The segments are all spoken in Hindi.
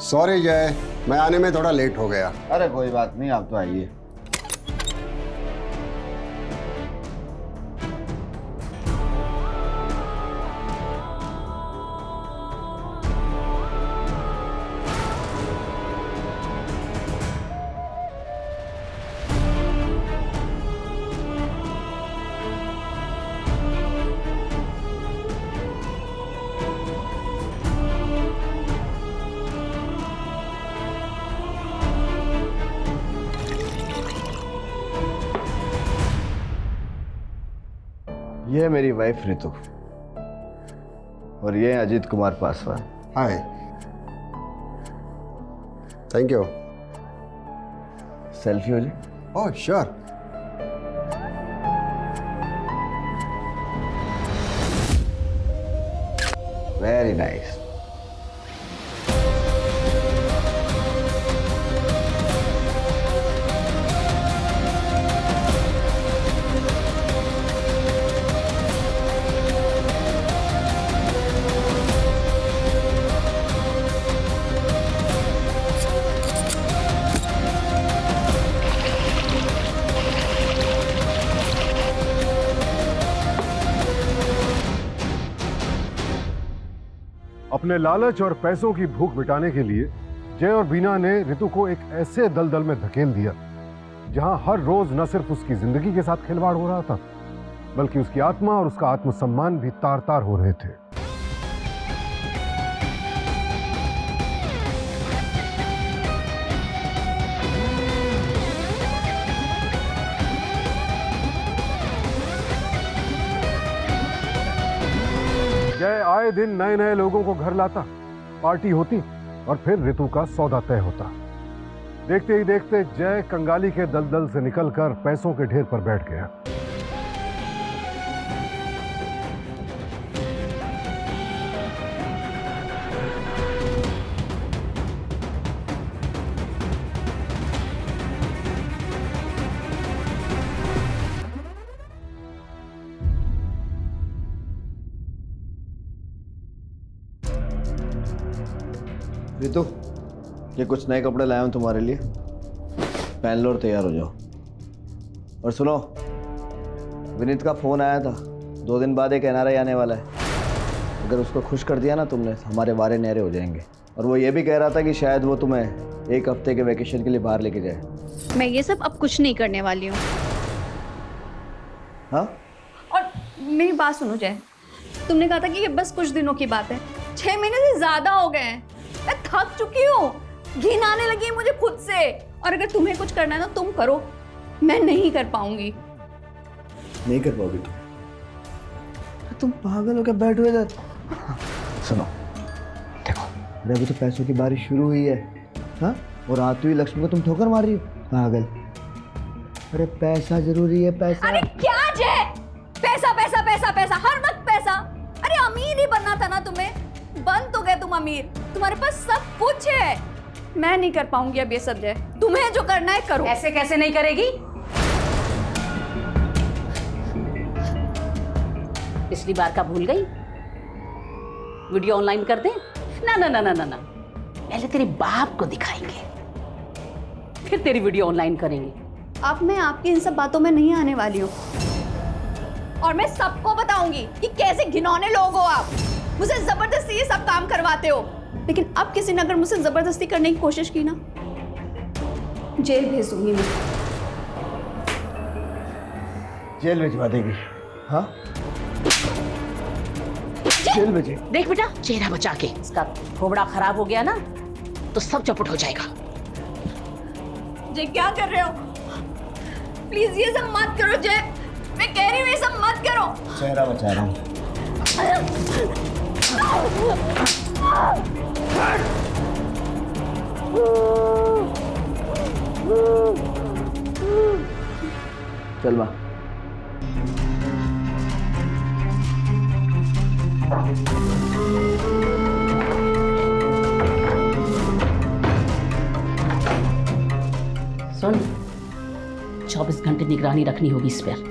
सॉरी जय, मैं आने में थोड़ा लेट हो गया। अरे कोई बात नहीं, आप तो आइए। ये है मेरी वाइफ रितु और ये है Ajit Kumar Paswan. Hi. Thank you. Selfie हो जाए? Oh sure. Very nice. अपने लालच और पैसों की भूख मिटाने के लिए जय और बीना ने रितु को एक ऐसे दलदल में धकेल दिया जहां हर रोज न सिर्फ उसकी जिंदगी के साथ खिलवाड़ हो रहा था, बल्कि उसकी आत्मा और उसका आत्मसम्मान भी तार तार हो रहे थे। जय आए दिन नए नए लोगों को घर लाता, पार्टी होती और फिर रितु का सौदा तय होता। देखते ही देखते जय कंगाली के दलदल से निकलकर पैसों के ढेर पर बैठ गया। रितु, ये कुछ नए कपड़े लाया हूं तुम्हारे लिए, पहन लो और तैयार हो जाओ। और सुनो, विनीत का फोन आया था, 2 दिन बाद एक एनआरआई आने वाला है। अगर उसको खुश कर दिया ना तुमने, हमारे वारे न्यारे हो जाएंगे। और वो ये भी कह रहा था कि शायद वो तुम्हें 1 हफ्ते के वैकेशन के लिए बाहर लेके जाए। मैं ये सब अब कुछ नहीं करने वाली हूँ। हाँ? और मेरी बात सुनो जय, तुमने कहा था कि ये बस कुछ दिनों की बात है, 6 महीने से ज्यादा हो गए हैं। मैं थक चुकी हूँ, घिन आने लगी है मुझे खुद से। और अगर तुम्हें कुछ करना है ना तुम करो, मैं नहीं कर पाऊंगी। नहीं कर पाओगी तुम पागल होकर बैठ हुए इधर। सुनो देखो, अरे अभी तो पैसों की बारिश शुरू हुई है। हाँ? और आती हुई लक्ष्मी को तुम ठोकर मार रही हो, पागल। अरे पैसा जरूरी है, पैसा। अरे क्या जय, पैसा पैसा पैसा पैसा, हर वक्त पैसा। अरे अमीर ही बनना था ना तुम्हें, बन तो गए तुम अमीर, तुम्हारे पास सब कुछ है। मैं नहीं कर पाऊंगी अब ये सब जय, तुम्हें जो करना है करो। ऐसे कैसे नहीं करेगी? पिछली बार का भूल गई? वीडियो ऑनलाइन कर दे? ना ना ना ना ना ना, पहले तेरे बाप को दिखाएंगे, फिर तेरी वीडियो ऑनलाइन करेंगे। अब मैं आपकी इन सब बातों में नहीं आने वाली हूँ, और मैं सबको बताऊंगी कि कैसे घिनौने लोग हो आप। मुझसे जबरदस्ती ये सब काम करवाते हो। लेकिन अब किसी ने अगर मुझसे जबरदस्ती करने की कोशिश की ना, जेल भेज दूंगी मैं। जेल भिजवा देगी? हाँ? जेल भेजे? देख बेटा, चेहरा बचा के, इसका थोबड़ा खराब हो गया ना तो सब चौपट हो जाएगा। जय क्या कर रहे हो? प्लीज ये सब मत करो जय, मैं कह रही हूँ ये सब मत करो। चेहरा बचा रहा हूँ। चल माँ। सुन, 24 घंटे निगरानी रखनी होगी इस पर।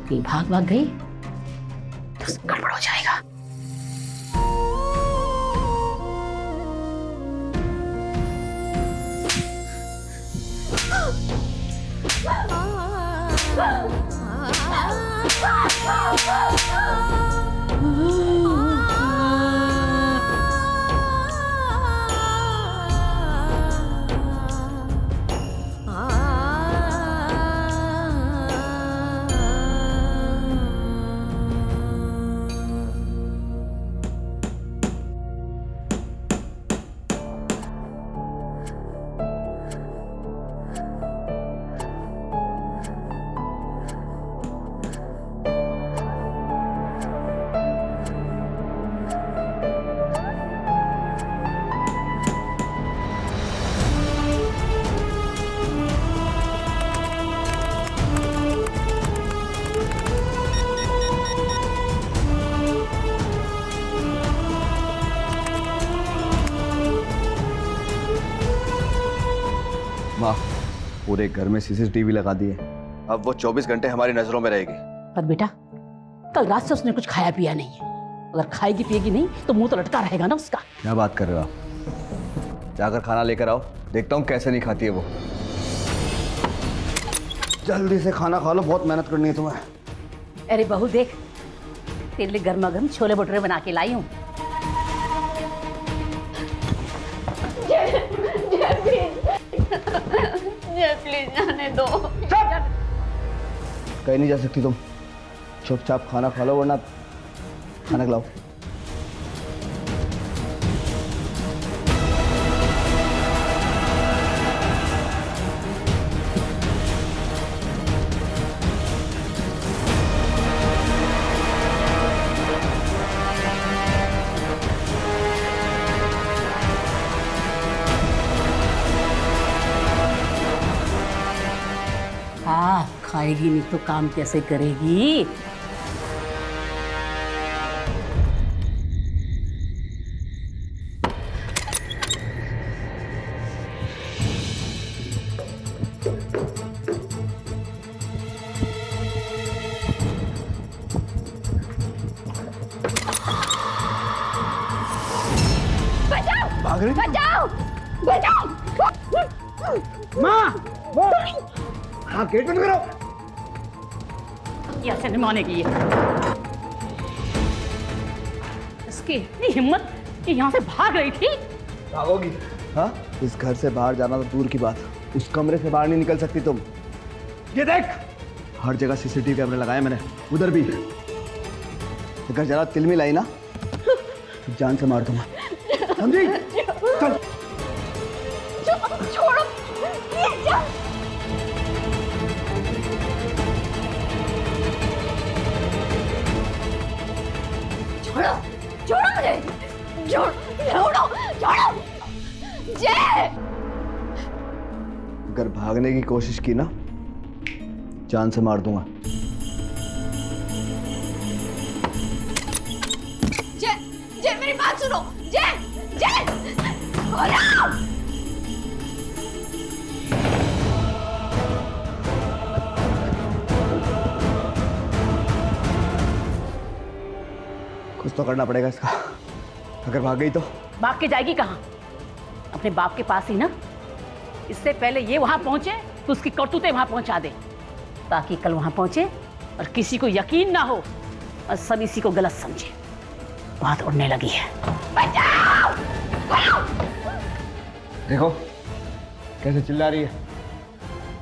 कहीं भाग भाग गई तो गड़बड़ हो जाएगा। माँ, पूरे घर में सीसीटीवी लगा दिए, अब वो 24 घंटे हमारी नजरों में रहेगी। पर बेटा कल रात से उसने कुछ खाया पिया नहीं है, अगर खाएगी पिएगी नहीं तो मुंह तो लटका रहेगा ना उसका। क्या बात कर रहे हो आप? जाकर खाना लेकर आओ, देखता हूँ कैसे नहीं खाती है वो। जल्दी से खाना खा लो, बहुत मेहनत करनी है तुम्हें। अरे बहू देख, तेरे लिए गर्मा गर्म छोले भटूरे बना के लाई हूँ। प्लीज जाने दो। कहीं नहीं जा सकती तुम, चुपचाप खाना खा लो वरना खाना खिलाओ। हाँ, खाएगी नहीं तो काम कैसे करेगी? भाग रही? बचाओ बचाओ। माँ, हाँ, गेट बंद करो। ऐसे नहीं मानेगी ये। इसकी इतनी हिम्मत कि यहाँ से भाग रही थी। भागोगी? हाँ, इस घर से बाहर जाना तो दूर की बात, उस कमरे से बाहर नहीं निकल सकती तुम। ये देख, हर जगह सीसीटीवी कैमरे लगाए मैंने, उधर भी। अगर जरा तिल में लाई ना तो जान से मार दूंगा, समझी? चल। छोड़ो। छोड़ो छोड़ो मुझे, छोड़ो छोड़ो। जय, अगर भागने की कोशिश की ना, जान से मार दूंगा। जय जय मेरी बात सुनो। जय जय खोलो। कुछ तो करना पड़ेगा इसका, अगर भाग गई तो। भाग के जाएगी कहाँ? अपने बाप के पास ही ना। इससे पहले ये वहां पहुंचे तो उसकी करतूतें वहां पहुंचा दे, ताकि कल वहां पहुंचे और किसी को यकीन ना हो और सब इसी को गलत समझे। बात उड़ने लगी है। देखो कैसे चिल्ला रही है,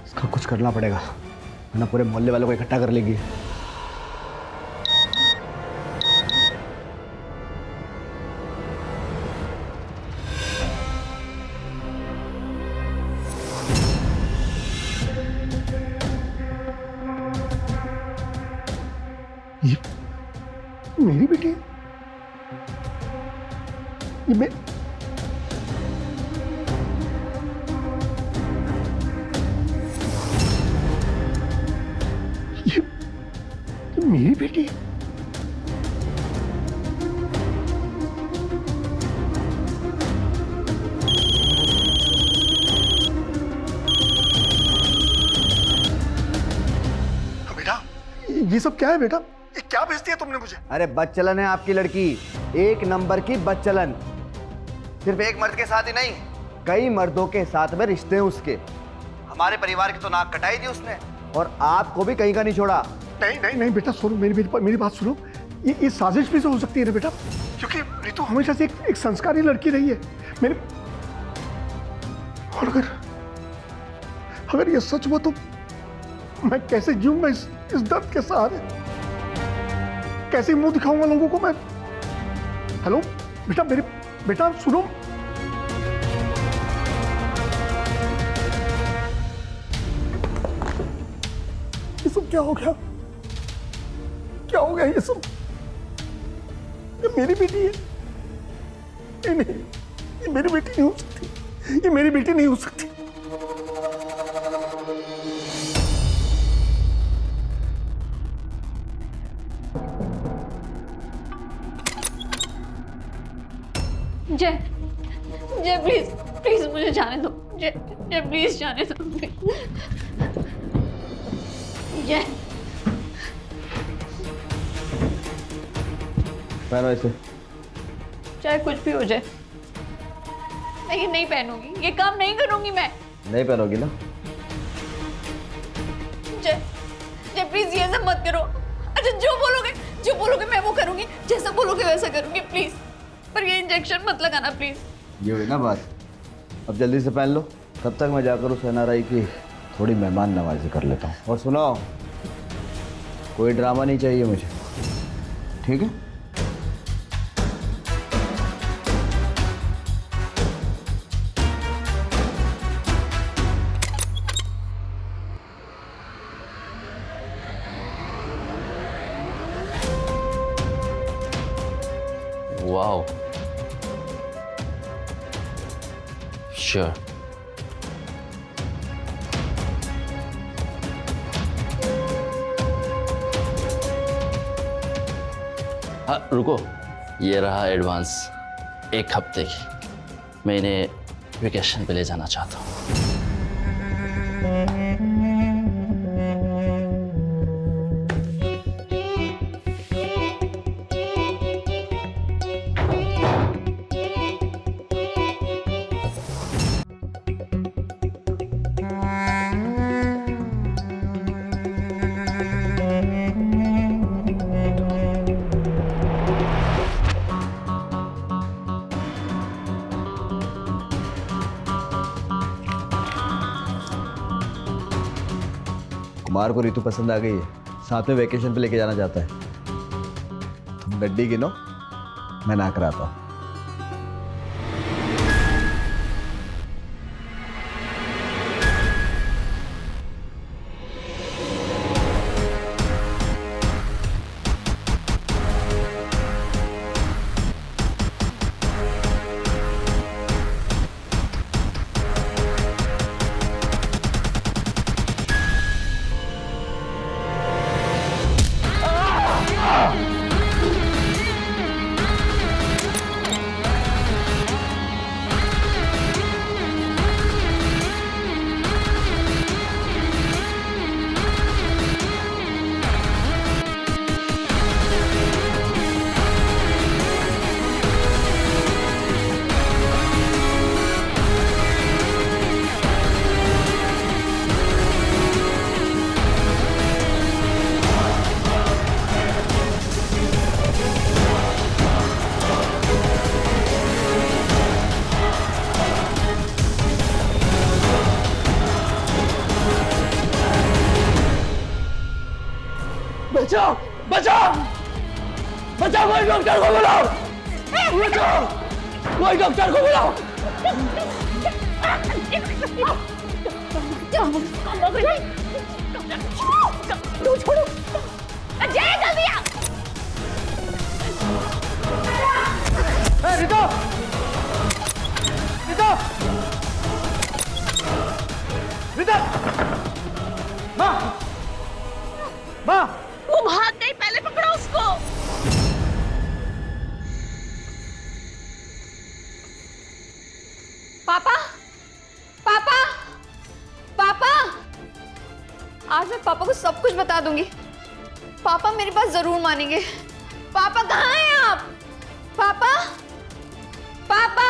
इसका कुछ करना पड़ेगा वरना पूरे मोहल्ले वालों को इकट्ठा कर लेगी। ये मेरी बेटी है? ये मैं ये मेरी बेटी है? बेटा, ये सब क्या है बेटा? ये क्या भेज दिया तुमने मुझे? अरे बदचलन है आपकी लड़की, एक नंबर की बदचलन। सिर्फ एक मर्द के साथ ही नहीं, कई मर्दों के साथ में रिश्ते हैं उसके। हमारे परिवार की तो नाक कटाई थी उसने, और आपको भी कहीं का नहीं छोड़ा। नहीं नहीं नहीं बेटा, सुनो मेरी बात सुनो। ये साजिश भी तो हो सकती है ना बेटा, क्योंकि रितु हमेशा से एक संस्कारी लड़की रही है मेरे। और अगर ये सच हुआ तो मैं कैसे जीऊंगा इस दर्द के सहारे? कैसे मुंह दिखाऊंगा लोगों को मैं? हेलो बेटा सुनो। ये सब क्या हो गया? क्या हो गया ये सब? ये मेरी बेटी है? नहीं, ये मेरी बेटी नहीं हो सकती। ये मेरी बेटी नहीं हो सकती। जय जय प्लीज प्लीज मुझे जाने दो। जय जय प्लीज जाने दो जय। पहनो इसे। चाहे कुछ भी हो जाए मैं ये नहीं पहनूंगी, ये काम नहीं करूंगी मैं। नहीं पहनोगी ना? जय जय प्लीज ये सब मत करो। अच्छा जो बोलोगे मैं वो करूंगी, जैसा बोलोगे वैसा करूंगी प्लीज, पर ये इंजेक्शन मत लगाना प्लीज। ये हुई ना बात, अब जल्दी से पहन लो, तब तक मैं जाकर उस एनआरआई की थोड़ी मेहमान नवाजी कर लेता हूँ। और सुनो, कोई ड्रामा नहीं चाहिए मुझे, ठीक है? Wow. Sure. हाँ रुको, ये रहा एडवांस 1 हफ्ते की। मैं इन्हें वेकेशन पे ले जाना चाहता हूँ। कुमार को ऋतु पसंद आ गई है, साथ में वेकेशन पे लेके जाना चाहता है। तुम गड्डी गिनो, मैं ना कराता हूँ। बचाओ बचाओ बचाओ, कोई डॉक्टर को बुलाओ, बचाओ, कोई डॉक्टर को बुलाओ। छोड़ो जय, जल्दी आ। रितो रितो रितो, माँ माँ, वो भाग गई, पहले पकड़ो उसको। पापा पापा पापा, आज मैं पापा को सब कुछ बता दूंगी। पापा मेरी बात जरूर मानेंगे। पापा कहाँ हैं आप? पापा पापा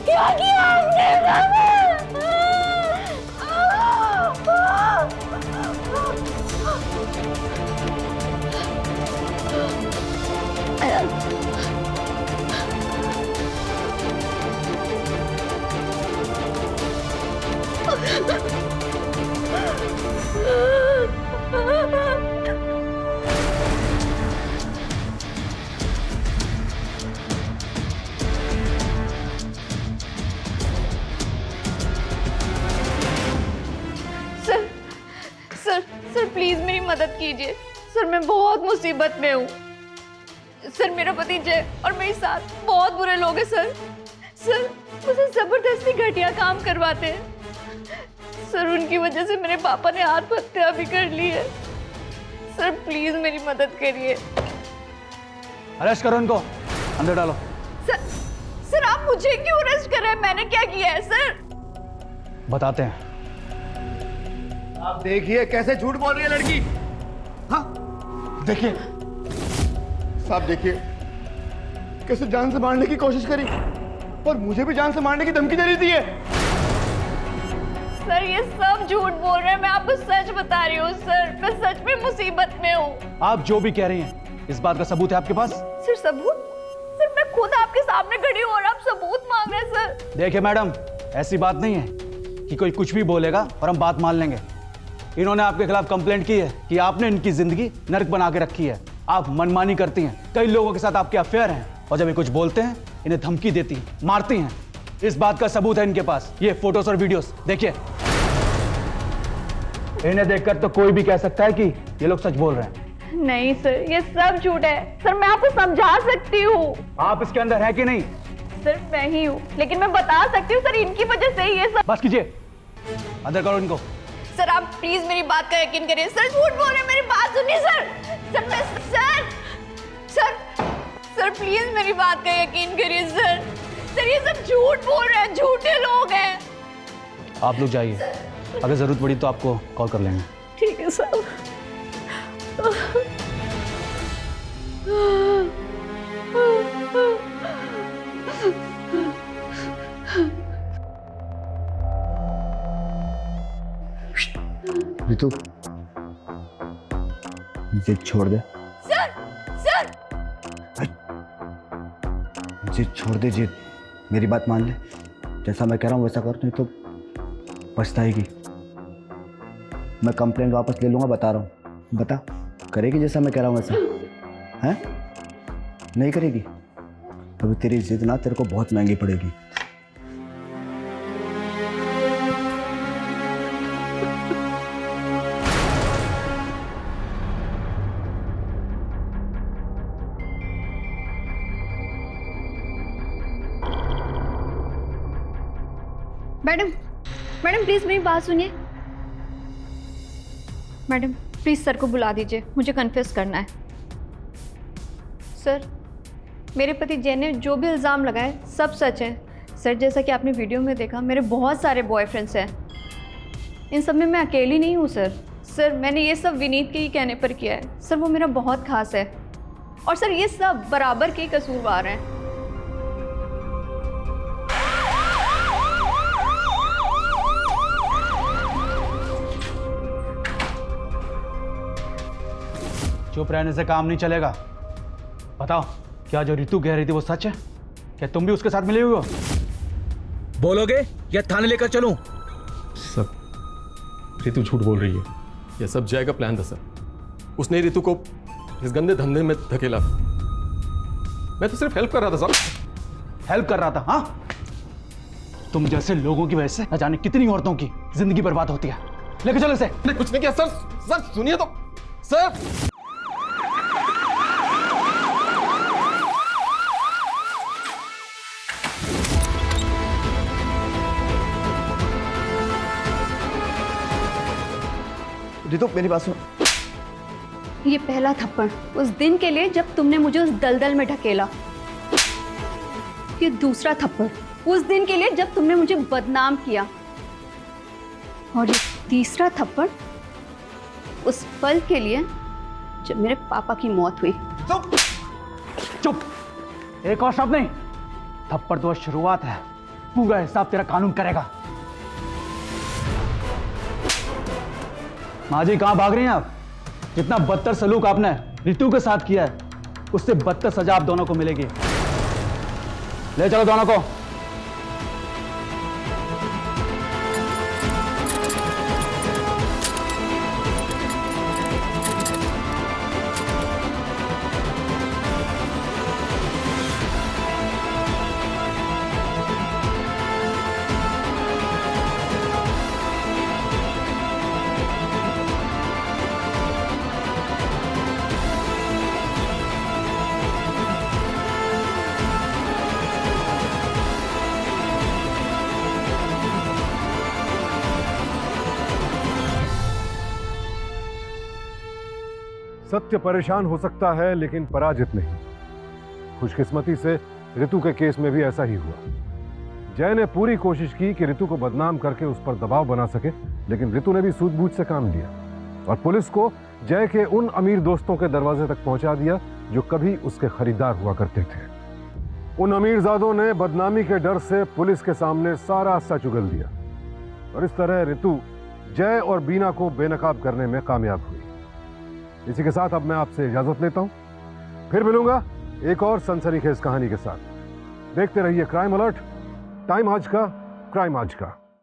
क्या किया आपने? सर प्लीज मेरी मदद कीजिए। सर मैं बहुत मुसीबत में हूँ। सर मेरा पति जय और मेरे साथ बहुत बुरे लोग हैं सर। सर मुझे जबरदस्ती घटिया काम करवाते हैं। सर उनकी वजह से मेरे पापा ने आत्महत्या भी कर ली है। सर प्लीज मेरी मदद करिए। अरेस्ट करो इनको, अंदर डालो। सर आप मुझे क्यों अरेस्ट कर रहे हैं? मैंने क्या किया है सर? बताते हैं। आप देखिए कैसे झूठ बोल रही है लड़की। हाँ देखिए साहब, देखिए कैसे जान से मारने की कोशिश करी और मुझे भी जान से मारने की धमकी दे रही थी। सर ये सब झूठ बोल रहे हैं, मैं आपको सच बता रही हूँ सर, मैं सच में मुसीबत में हूँ। आप जो भी कह रही हैं, इस बात का सबूत है आपके पास? सर सबूत? सर मैं खुद आपके सामने खड़ी हूँ और आप सबूत मांग रहे हैं सर। देखिए मैडम, ऐसी बात नहीं है कि कोई कुछ भी बोलेगा और हम बात मान लेंगे। इन्होंने आपके खिलाफ कंप्लेंट की है कि आपने इनकी जिंदगी नरक बना के रखी है, आप मनमानी करती हैं, कई लोगों के साथ आपके अफेयर हैं और जब ये कुछ बोलते हैं इन्हें धमकी देती हैं, मारती हैं। इस बात का सबूत है इनके पास, ये फोटोज और वीडियोस देखिए। इन्हें देखकर तो कोई भी कह सकता है कि ये लोग सच बोल रहे हैं। नहीं सर ये सब झूठ है सर, मैं आपको समझा सकती हूँ। आप इसके अंदर है कि नहीं? सर मैं ही हूँ, लेकिन मैं बता सकती हूँ सर, इनकी वजह से ही ये सब। बस कीजिए, अंदर करो इनको। सर आप प्लीज मेरी बात का यकीन करिए, सर झूठ बोल रहे हैं, मेरी बात सुनिए सर। सर मैं सर प्लीज मेरी बात का यकीन करिए सर। सर ये सब झूठ बोल रहे हैं, झूठे लोग हैं। आप लोग जाइए, अगर जरूरत पड़ी तो आपको कॉल कर लेंगे। ठीक है सर। रितु, मुझे छोड़ दे। सर मुझे छोड़ दे जी, मेरी बात मान ले। जैसा मैं कह रहा हूँ वैसा कर, नहीं तो पछताएगी। मैं कंप्लेंट वापस ले लूँगा, बता रहा हूँ। बता, करेगी जैसा मैं कह रहा हूँ वैसा? हैं? नहीं करेगी? अभी तेरी जिद ना तेरे को बहुत महंगी पड़ेगी। मैडम प्लीज मेरी बात सुनिए। मैडम प्लीज सर को बुला दीजिए, मुझे कन्फेस करना है। सर मेरे पति जय ने जो भी इल्ज़ाम लगाए सब सच है। सर जैसा कि आपने वीडियो में देखा, मेरे बहुत सारे बॉयफ्रेंड्स हैं, इन सब में मैं अकेली नहीं हूँ सर। सर मैंने ये सब विनीत के ही कहने पर किया है। सर वो मेरा बहुत खास है और सर ये सब बराबर के कसूरवार हैं। चुप रहने से काम नहीं चलेगा। बताओ, क्या जो रितु कह रही थी वो सच है? क्या तुम भी उसके साथ मिले हुए हो? बोलोगे या थाने लेकर चलूं? सर, रितु झूठ बोल रही है। यह सब जय का प्लान था सर। उसने रितु को इस गंदे धंधे में धकेला। मैं तो सिर्फ हेल्प कर रहा था सर। हेल्प कर रहा था? हाँ, तुम जैसे लोगों की वजह से न जाने कितनी औरतों की जिंदगी बर्बाद होती है। लेके चलो इसे। मैंने कुछ नहीं किया सर। सर सुनिए तो सर। रितु मेरी बात सुनो। ये पहला थप्पड़ उस दिन के लिए जब तुमने मुझे उस दलदल में ढकेला। ये दूसरा थप्पड़ उस दिन के लिए जब तुमने मुझे बदनाम किया। और ये तीसरा थप्पड़ उस पल के लिए जब मेरे पापा की मौत हुई। चुप चुप, एक और शब्द नहीं। थप्पड़ तो शुरुआत है, पूरा हिसाब तेरा कानून करेगा। माँ जी कहाँ भाग रही हैं आप? जितना बदतर सलूक आपने रितु के साथ किया है, उससे बदतर सजा आप दोनों को मिलेगी। ले चलो दोनों को। सत्य परेशान हो सकता है लेकिन पराजित नहीं। खुशकिस्मती से ऋतु के केस में भी ऐसा ही हुआ। जय ने पूरी कोशिश की कि ऋतु को बदनाम करके उस पर दबाव बना सके, लेकिन ऋतु ने भी सूझबूझ से काम लिया और पुलिस को जय के उन अमीर दोस्तों के दरवाजे तक पहुंचा दिया जो कभी उसके खरीदार हुआ करते थे। उन अमीरजादों ने बदनामी के डर से पुलिस के सामने सारा सच उगल दिया और इस तरह ऋतु जय और बीना को बेनकाब करने में कामयाब हुई। इसी के साथ अब मैं आपसे इजाजत लेता हूं, फिर मिलूंगा एक और सनसनीखेज कहानी के साथ। देखते रहिए क्राइम अलर्ट, टाइम आज का, क्राइम आज का।